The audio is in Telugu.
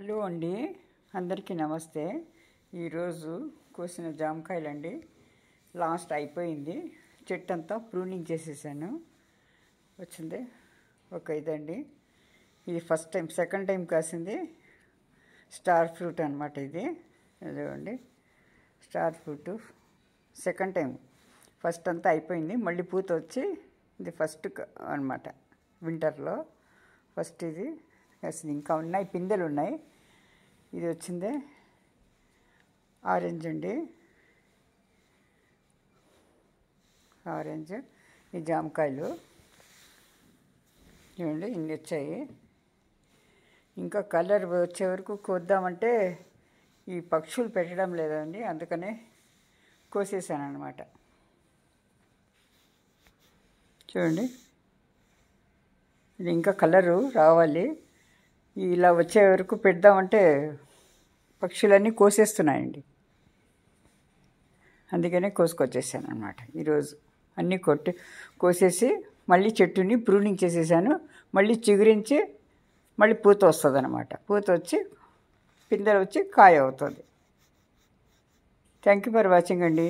హలో అండి, అందరికీ నమస్తే. ఈరోజు కోసిన జామకాయలండి. లాస్ట్ అయిపోయింది. చెట్టు అంతా ప్రూనింగ్ చేసేసాను. వచ్చింది ఒక ఇదండి. ఇది ఫస్ట్ టైం, సెకండ్ టైం కాసింది. స్టార్ ఫ్రూట్ అనమాట ఇది. ఇదిగోండి star fruit second time. First అంతా అయిపోయింది, మళ్ళీ పూత వచ్చి ఇది ఫస్ట్ అనమాట. వింటర్లో ఫస్ట్ ఇది కాసింది. ఇంకా ఉన్నాయి, పిందెలు ఉన్నాయి. ఇది వచ్చిందే ఆరెంజ్ అండి, ఆరెంజ్. ఈ జామకాయలు చూడండి ఇన్ని వచ్చాయి. ఇంకా కలర్ వచ్చే వరకు కోద్దామంటే ఈ పక్షులు పెట్టడం లేదండి, అందుకనే కోసేసాను అన్నమాట. చూడండి ఇది ఇంకా కలరు రావాలి. ఇలా వచ్చే వరకు పెడదామంటే పక్షులన్నీ కోసేస్తున్నాయండి, అందుకనే కోసుకొచ్చేసాను అనమాట. ఈరోజు అన్నీ కోసేసి మళ్ళీ చెట్టుని ప్రూనింగ్ చేసేసాను. మళ్ళీ చిగురించి మళ్ళీ పూత వస్తుంది అనమాట. పూత వచ్చి పిందెలు వచ్చి కాయ అవుతుంది. థ్యాంక్ యూ ఫర్ వాచింగ్ అండి.